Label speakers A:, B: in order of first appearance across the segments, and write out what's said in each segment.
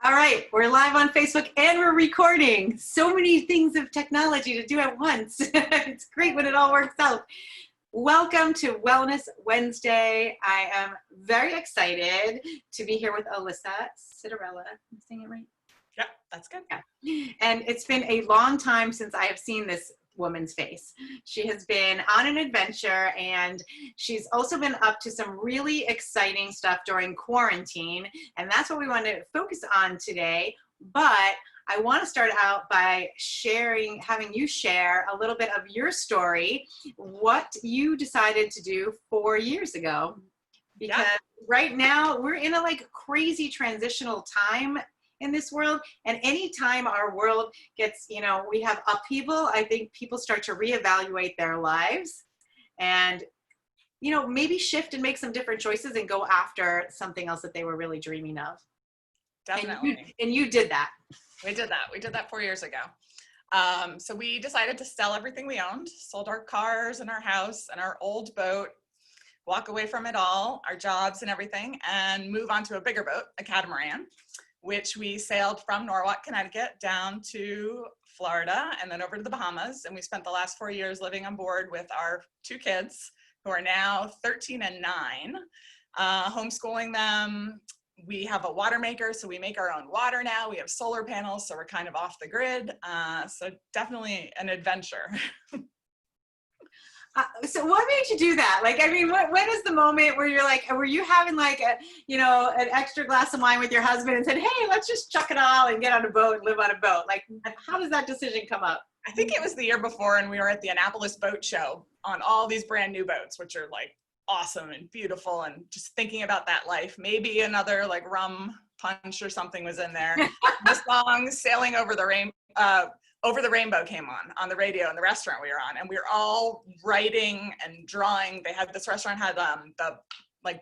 A: All right, we're live on Facebook and we're recording. So many things of technology to do at once. It's great when it all works out. Welcome to Wellness Wednesday. I am very excited to be here with Alyssa Citarella. Am I saying it right?
B: Yeah, that's good.
A: Yeah. And it's been a long time since I have seen this woman's face. She has been on an adventure, and she's also been up to some really exciting stuff during quarantine, and that's what we want to focus on today. But I want to start out by having you share a little bit of your story, what you decided to do 4 years ago, because right now we're in a crazy transitional time in this world, and anytime our world gets, we have upheaval, I think people start to reevaluate their lives and, maybe shift and make some different choices and go after something else that they were really dreaming of.
B: Definitely.
A: And you did that.
B: We did that. We did that 4 years ago. So we decided to sell everything we owned, sold our cars and our house and our old boat, walk away from it all, our jobs and everything, and move on to a bigger boat, a catamaran, which we sailed from Norwalk, Connecticut down to Florida and then over to the Bahamas. And we spent the last 4 years living on board with our 2 kids, who are now 13 and 9, homeschooling them. We have a water maker, so we make our own water now. We have solar panels, so we're kind of off the grid. So definitely an adventure.
A: So what made you do that? When is the moment where you're were you having an extra glass of wine with your husband and said, hey, let's just chuck it all and get on a boat and live on a boat? How does that decision come up?
B: I think it was the year before, and we were at the Annapolis Boat Show on all these brand new boats, which are awesome and beautiful, and just thinking about that life. Maybe another rum punch or something was in there. The song Sailing Over the Rainbow came on the radio in the restaurant we were on, and we were all writing and drawing. This restaurant had the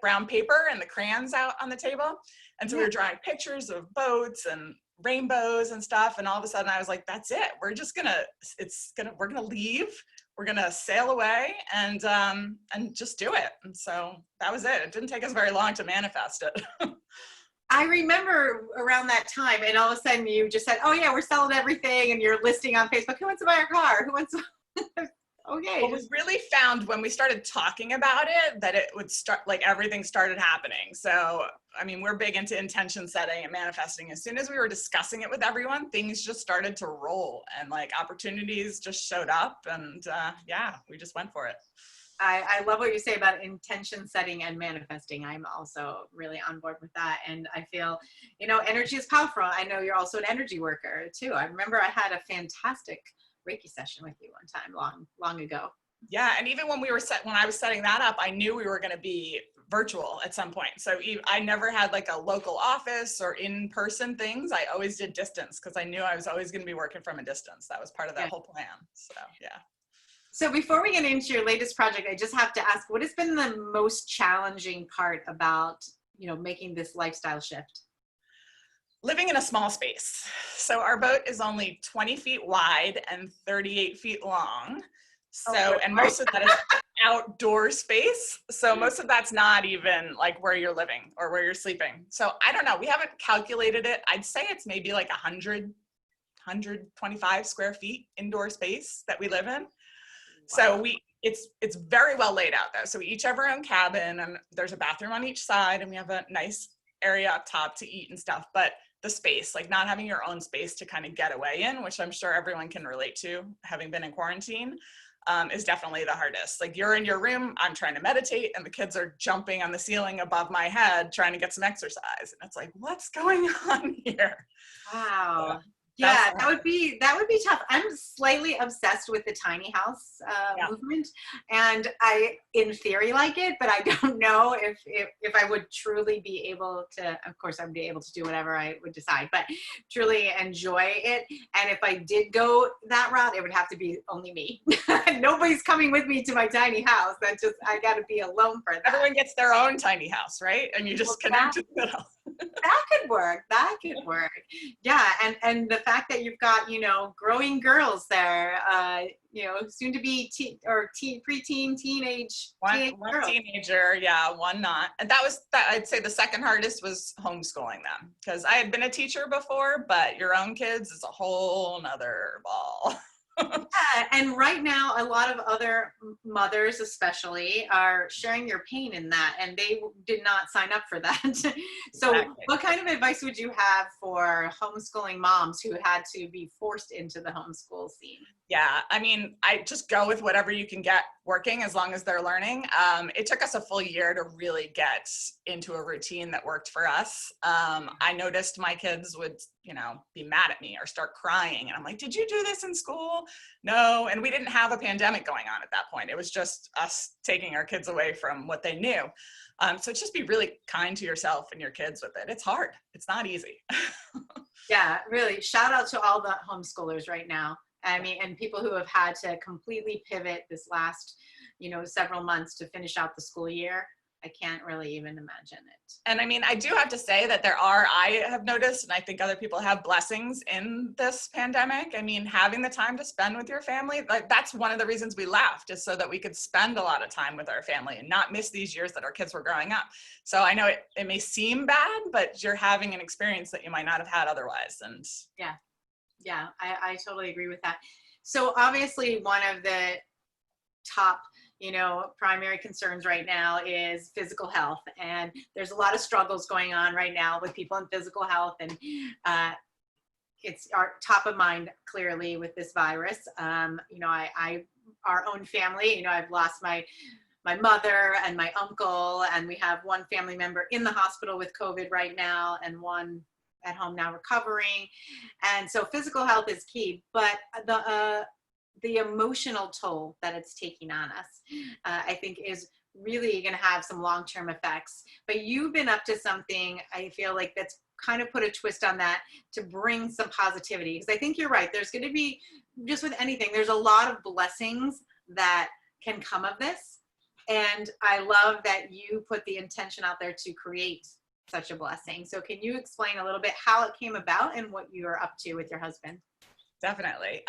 B: brown paper and the crayons out on the table, and so we were drawing pictures of boats and rainbows and stuff. And all of a sudden I was like, that's it, we're gonna leave, we're gonna sail away and just do it. And so that was it. It didn't take us very long to manifest it.
A: I remember around that time, and all of a sudden you just said, oh yeah, we're selling everything, and you're listing on Facebook, who wants to buy our car? Who wants to... Okay.
B: Well, we really found when we started talking about it that it would start, everything started happening. So, I mean, we're big into intention setting and manifesting. As soon as we were discussing it with everyone, things just started to roll, and opportunities just showed up, and we just went for it.
A: I love what you say about intention setting and manifesting. I'm also really on board with that. And I feel, energy is powerful. I know you're also an energy worker too. I remember I had a fantastic Reiki session with you one time long ago.
B: Yeah. And even when I was setting that up, I knew we were going to be virtual at some point. So I never had a local office or in-person things. I always did distance because I knew I was always going to be working from a distance. That was part of that whole plan. So, yeah.
A: So before we get into your latest project, I just have to ask, what has been the most challenging part about, making this lifestyle shift?
B: Living in a small space. So our boat is only 20 feet wide and 38 feet long. So, and most of that is outdoor space. So most of that's not even where you're living or where you're sleeping. So I don't know. We haven't calculated it. I'd say it's maybe 125 square feet indoor space that we live in. So it's very well laid out though. So we each have our own cabin, and there's a bathroom on each side, and we have a nice area up top to eat and stuff. But the space, not having your own space to kind of get away in, which I'm sure everyone can relate to, having been in quarantine, is definitely the hardest. You're in your room, I'm trying to meditate, and the kids are jumping on the ceiling above my head trying to get some exercise. And it's what's going on here?
A: Wow. Yeah, that would be tough. I'm slightly obsessed with the tiny house movement, and I, in theory, like it, but I don't know if I would truly be able to. Of course, I'd be able to do whatever I would decide, but truly enjoy it. And if I did go that route, it would have to be only me. Nobody's coming with me to my tiny house. I got to be alone for that.
B: Everyone gets their own tiny house, right? And you just connect to it all.
A: That could work. That could work. Yeah, and the fact that you've got, growing girls there, soon to be preteen, teenage
B: One
A: girls.
B: teenager, yeah, one not. And that was that. I'd say the second hardest was homeschooling them, because I had been a teacher before, but your own kids is a whole nother ball.
A: Yeah, and right now, a lot of other mothers, especially, are sharing your pain in that, and they did not sign up for that. So,
B: Exactly.
A: what kind of advice would you have for homeschooling moms who had to be forced into the homeschool scene?
B: Yeah, I mean, I just go with whatever you can get working as long as they're learning. It took us a full year to really get into a routine that worked for us. I noticed my kids would, be mad at me or start crying. And I'm like, did you do this in school? No. And we didn't have a pandemic going on at that point. It was just us taking our kids away from what they knew. So just be really kind to yourself and your kids with it. It's hard. It's not easy.
A: Yeah, really. Shout out to all the homeschoolers right now. I mean, and people who have had to completely pivot this last, several months to finish out the school year. I can't really even imagine it.
B: And I mean, I do have to say that I have noticed, and I think other people have, blessings in this pandemic. I mean, having the time to spend with your family, like, that's one of the reasons we left, is so that we could spend a lot of time with our family and not miss these years that our kids were growing up. So I know it may seem bad, but you're having an experience that you might not have had otherwise. And
A: Yeah, I totally agree with that. So obviously one of the top, primary concerns right now is physical health. And there's a lot of struggles going on right now with people in physical health. And it's our top of mind, clearly, with this virus. Our own family, I've lost my mother and my uncle, and we have one family member in the hospital with COVID right now, and one at home now recovering. And so physical health is key, but the emotional toll that it's taking on us, I think, is really going to have some long-term effects. But you've been up to something, I feel like, that's kind of put a twist on that to bring some positivity. Because I think you're right. There's going to be, just with anything, there's a lot of blessings that can come of this. And I love that you put the intention out there to create such a blessing. So can you explain a little bit how it came about and what you are up to with your husband?
B: Definitely.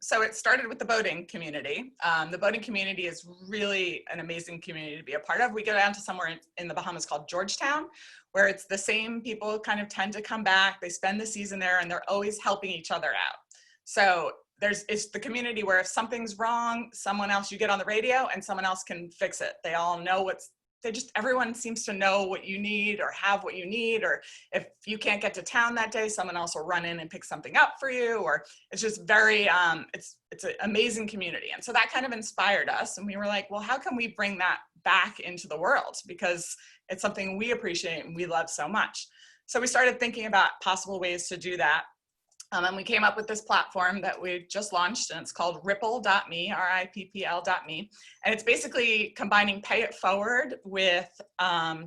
B: So it started with the boating community. The boating community is really an amazing community to be a part of. We go down to somewhere in the Bahamas called Georgetown, where it's the same people kind of tend to come back. They spend the season there, and they're always helping each other out. So it's the community where if something's wrong, you get on the radio and someone else can fix it. They all know everyone seems to know what you need or have what you need, or if you can't get to town that day, someone else will run in and pick something up for you, or it's just very, it's an amazing community. And so that kind of inspired us. And we were like, well, how can we bring that back into the world? Because it's something we appreciate and we love so much. So we started thinking about possible ways to do that. And we came up with this platform that we just launched, and it's called Ripple.me, RIPPL.me. And it's basically combining Pay It Forward with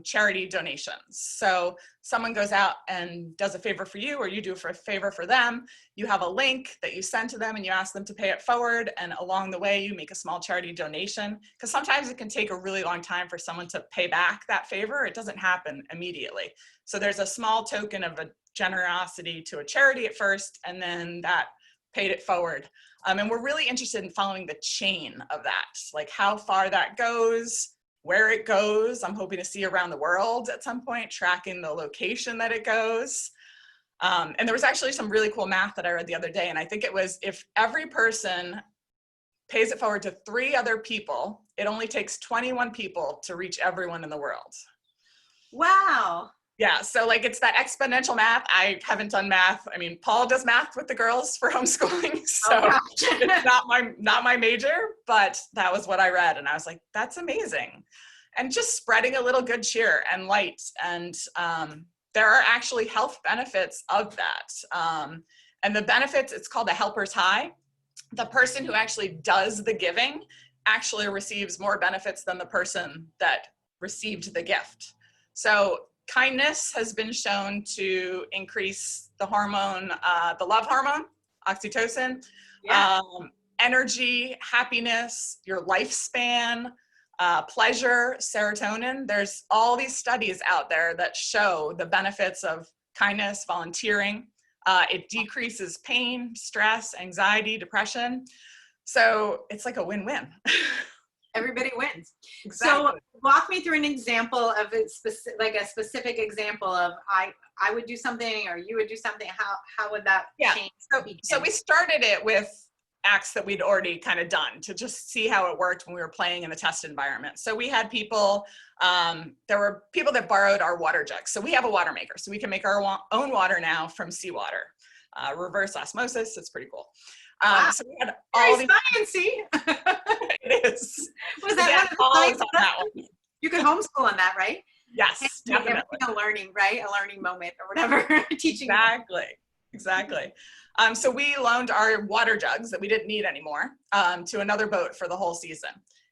B: charity donations. So someone goes out and does a favor for you, or you do a favor for them. You have a link that you send to them, and you ask them to pay it forward. And along the way, you make a small charity donation, because sometimes it can take a really long time for someone to pay back that favor. It doesn't happen immediately. So there's a small token of a generosity to a charity at first, and then that paid it forward. And we're really interested in following the chain of that, like how far that goes, where it goes. I'm hoping to see around the world at some point, tracking the location that it goes. And there was actually some really cool math that I read the other day, and I think it was, if every person pays it forward to 3 other people, it only takes 21 people to reach everyone in the world.
A: Wow.
B: Yeah, so like, it's that exponential math. I haven't done math. I mean, Paul does math with the girls for homeschooling, so it's not my major, but that was what I read, and I was like, that's amazing. And just spreading a little good cheer and light, and there are actually health benefits of that. And the benefits, it's called a helper's high. The person who actually does the giving actually receives more benefits than the person that received the gift. So kindness has been shown to increase the hormone, the love hormone, oxytocin,
A: Yeah.
B: Energy, happiness, your lifespan. pleasure, serotonin. There's all these studies out there that show the benefits of kindness, volunteering. It decreases pain, stress, anxiety, depression. So it's like a win-win.
A: Everybody wins.
B: Exactly.
A: So walk me through an example of a specific example of I would do something or you would do something. How would that change?
B: So we started it with acts that we'd already kind of done to just see how it worked when we were playing in the test environment. So we had people, there were people that borrowed our water jugs. So we have a water maker, so we can make our own water now from seawater. Reverse osmosis, it's pretty cool.
A: Wow.
B: So we had all these.
A: Sciencey.
B: It is.
A: Was that one of the
B: on that one.
A: You could homeschool on that, right?
B: Yes, definitely.
A: A learning, right? A learning moment or whatever. Teaching.
B: Exactly. So we loaned our water jugs that we didn't need anymore to another boat for the whole season.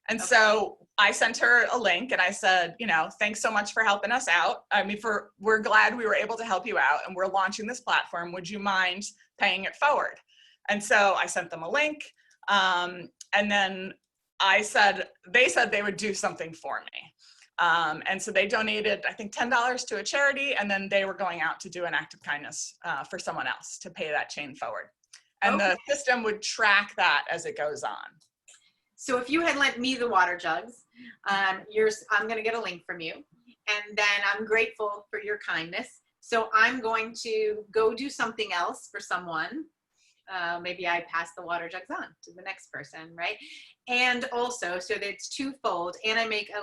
B: And so I sent her a link and I said, thanks so much for helping us out. I mean, we're glad we were able to help you out and we're launching this platform. Would you mind paying it forward? And so I sent them a link. And then they said they would do something for me. And so they donated, I think, $10 to a charity, and then they were going out to do an act of kindness for someone else to pay that chain forward. And the system would track that as it goes on.
A: So if you had lent me the water jugs, I'm going to get a link from you, and then I'm grateful for your kindness. So I'm going to go do something else for someone. Maybe I pass the water jugs on to the next person, right? And also, so that it's twofold, and I make a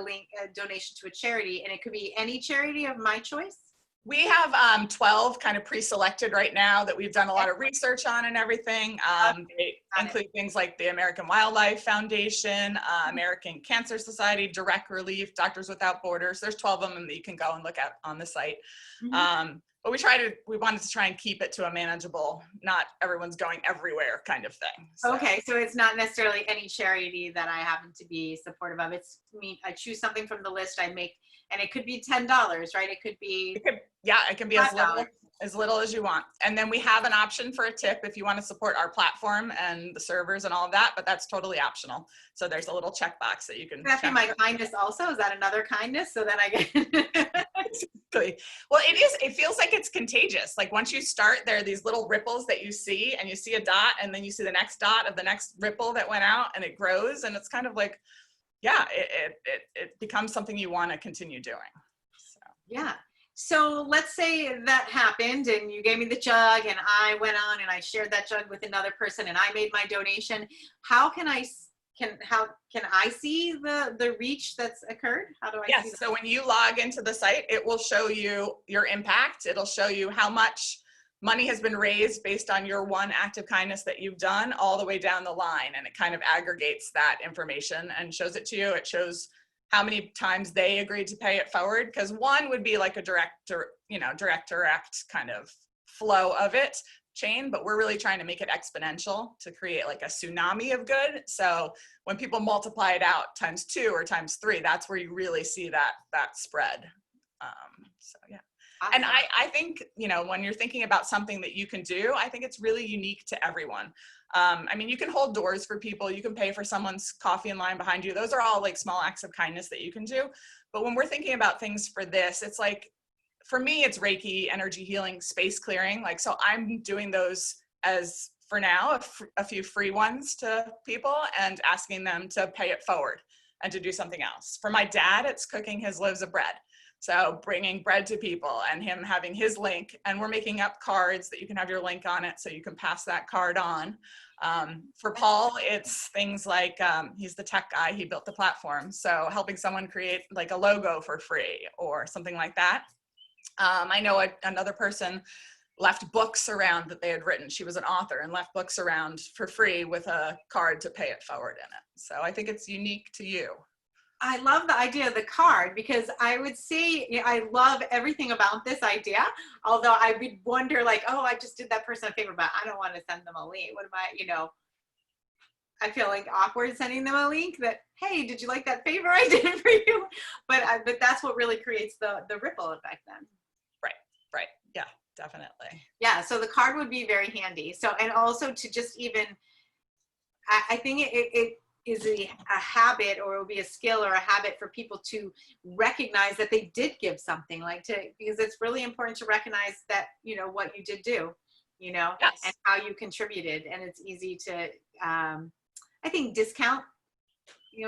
A: donation to a charity, and it could be any charity of my choice.
B: We have 12 kind of pre-selected right now that we've done a lot of research on and everything. They include things like the American Wildlife Foundation, American Cancer Society, Direct Relief, Doctors Without Borders. There's 12 of them that you can go and look at on the site. Mm-hmm. But we wanted to try and keep it to a manageable, not everyone's going everywhere kind of thing. So.
A: Okay, so it's not necessarily any charity that I happen to be supportive of. It's me. I choose something from the list I make, and it could be $10, right? It could be.
B: It can be as little as you want. And then we have an option for a tip if you want to support our platform and the servers and all of that, but that's totally optional. So there's a little checkbox that you can.
A: That's my kindness also. Is that another kindness? So then I get.
B: Well, it feels like it's contagious. Like once you start, there are these little ripples that you see, and you see a dot, and then you see the next dot of the next ripple that went out, and it grows, and it's kind of like, it becomes something you want to continue doing. So.
A: Yeah. So let's say that happened and you gave me the jug and I went on and I shared that jug with another person and I made my donation. How can I see the reach that's occurred? How do I see that?
B: Yes, so when you log into the site, it will show you your impact. It'll show you how much money has been raised based on your one act of kindness that you've done all the way down the line. And it kind of aggregates that information and shows it to you. It shows how many times they agreed to pay it forward, because one would be like a direct kind of flow of it chain, but we're really trying to make it exponential to create like a tsunami of good. So when people multiply it out times 2 or times 3, that's where you really see that spread. So yeah. Awesome. And I think, when you're thinking about something that you can do, I think it's really unique to everyone. I mean, you can hold doors for people, you can pay for someone's coffee in line behind you. Those are all like small acts of kindness that you can do. But when we're thinking about things for this, it's like, for me, it's Reiki, energy healing, space clearing. Like, so I'm doing those as, for now, a few free ones to people and asking them to pay it forward and to do something else. For my dad, it's cooking his loaves of bread. So bringing bread to people and him having his link, and we're making up cards that you can have your link on it so you can pass that card on. For Paul, it's things like, he's the tech guy, he built the platform. So helping someone create like a logo for free or something like that. I know another person left books around that they had written. She was an author and left books around for free with a card to pay it forward in it. So I think it's unique to you.
A: I love the idea of the card, because I would say I love everything about this idea. Although I would wonder, like, oh, I just did that person a favor, but I don't want to send them a link. What am I feel like awkward sending them a link that, hey, did you like that favor I did for you? But that's what really creates the ripple effect then.
B: Right. Yeah, definitely.
A: Yeah. So the card would be very handy. So, and also to just even, I think is a habit, or it will be a skill or a habit for people to recognize that they did give something, like because it's really important to recognize that, what you did do, and
B: Yes.
A: how you contributed. And it's easy to, I think, discount,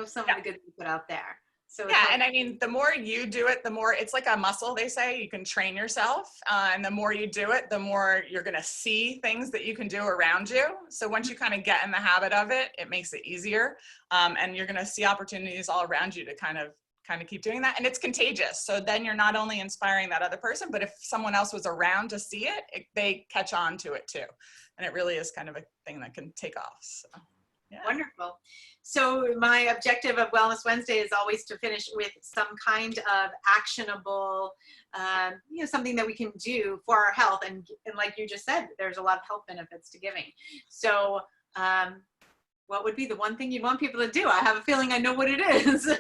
A: some of
B: Yeah.
A: the good you put out there. So it's
B: Yeah,
A: helpful.
B: and I mean, the more you do it, the more it's like a muscle, they say. You can train yourself. And the more you do it, the more you're going to see things that you can do around you. So once you kind of get in the habit of it, it makes it easier. And you're going to see opportunities all around you to kind of keep doing that. And it's contagious. So then you're not only inspiring that other person, but if someone else was around to see it, they catch on to it too. And it really is kind of a thing that can take off. So, yeah.
A: Wonderful. So my objective of Wellness Wednesday is always to finish with some kind of actionable, something that we can do for our health. And like you just said, there's a lot of health benefits to giving. So what would be the one thing you'd want people to do? I have a feeling I know what it is.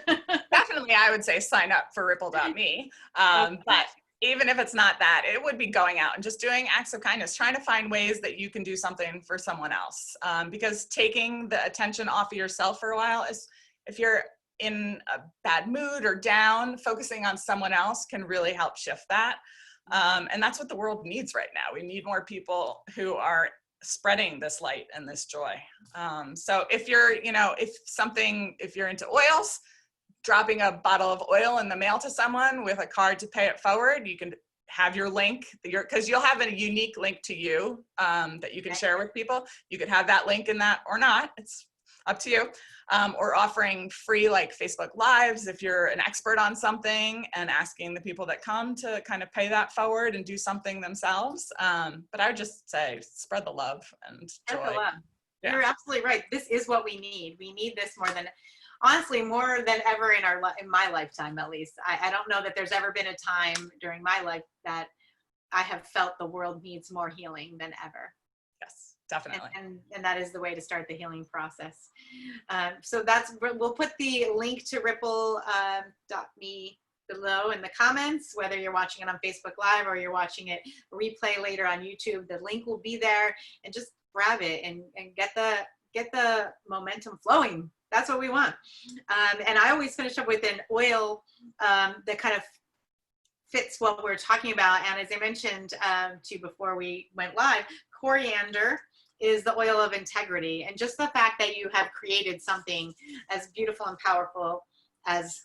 B: Definitely, I would say sign up for Ripple.me. But even if it's not that, it would be going out and just doing acts of kindness, trying to find ways that you can do something for someone else. Because taking the attention off of yourself for a while is, if you're in a bad mood or down, focusing on someone else can really help shift that. And that's what the world needs right now. We need more people who are spreading this light and this joy. So if you're, if you're into oils, dropping a bottle of oil in the mail to someone with a card to pay it forward, you can have your link, because you'll have a unique link to you that you can share with people. You could have that link in that or not, it's up to you. Or offering free like Facebook Lives if you're an expert on something, and asking the people that come to kind of pay that forward and do something themselves. But I would just say spread the love and joy.
A: Spread the love.
B: Yeah.
A: You're absolutely right. This is what we need. We need this honestly, more than ever in my lifetime, at least. I don't know that there's ever been a time during my life that I have felt the world needs more healing than ever.
B: Yes, definitely.
A: And that is the way to start the healing process. So we'll put the link to Ripple.me below in the comments, whether you're watching it on Facebook Live or you're watching it replay later on YouTube. The link will be there, and just grab it and get the momentum flowing. That's what we want. And I always finish up with an oil that kind of fits what we're talking about. And as I mentioned to you before we went live, coriander is the oil of integrity. And just the fact that you have created something as beautiful and powerful as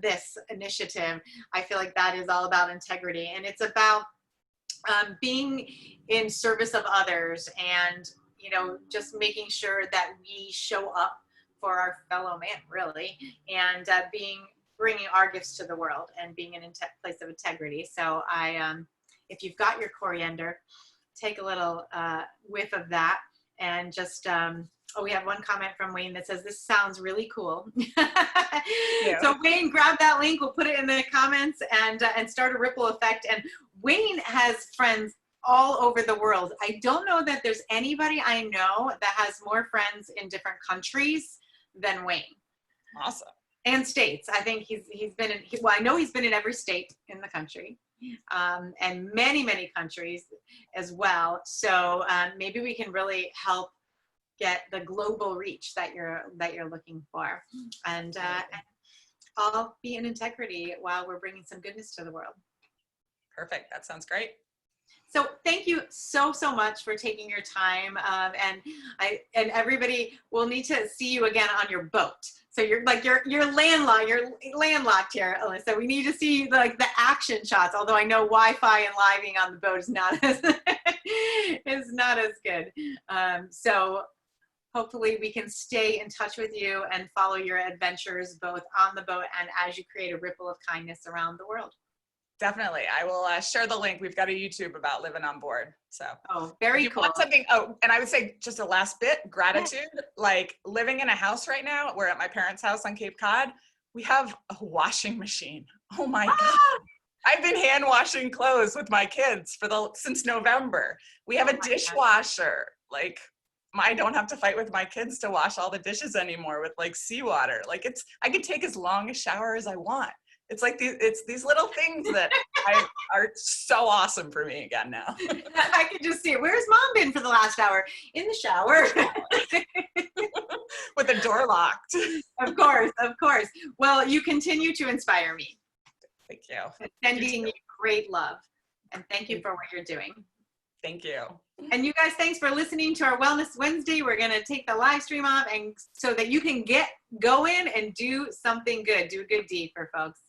A: this initiative, I feel like that is all about integrity. And it's about being in service of others, and just making sure that we show up for our fellow man, really, and bringing our gifts to the world and being in a place of integrity. So if you've got your coriander, take a little whiff of that, and just, we have one comment from Wayne that says, this sounds really cool.
B: Yeah.
A: So Wayne, grab that link. We'll put it in the comments and start a ripple effect. And Wayne has friends all over the world. I don't know that there's anybody I know that has more friends in different countries than Wayne.
B: Awesome.
A: And states. I think he's been in, I know he's been in every state in the country, and many, many countries as well. So maybe we can really help get the global reach that you're looking for, and all be in integrity while we're bringing some goodness to the world.
B: Perfect. That sounds great.
A: So thank you so much for taking your time, and everybody will need to see you again on your boat. So you're landlocked here, Alyssa. We need to see like the action shots. Although I know Wi-Fi and living on the boat is not as good. So hopefully we can stay in touch with you and follow your adventures both on the boat and as you create a ripple of kindness around the world.
B: Definitely. I will share the link. We've got a YouTube about living on board. So
A: very
B: cool.
A: cool.
B: Want something, and I would say just a last bit, gratitude. Yeah. Like living in a house right now, we're at my parents' house on Cape Cod. We have a washing machine. Oh my God. I've been hand washing clothes with my kids since November. We have a dishwasher. Like I don't have to fight with my kids to wash all the dishes anymore with like seawater. Like I could take as long a shower as I want. It's like these little things that are so awesome for me again now.
A: I can just see it. Where's mom been for the last hour? In the shower.
B: With the door locked.
A: Of course, of course. Well, you continue to inspire me.
B: Thank you.
A: Sending you great love. And thank you for what you're doing.
B: Thank you.
A: And you guys, thanks for listening to our Wellness Wednesday. We're going to take the live stream off and so that you can go in and do something good, do a good deed for folks.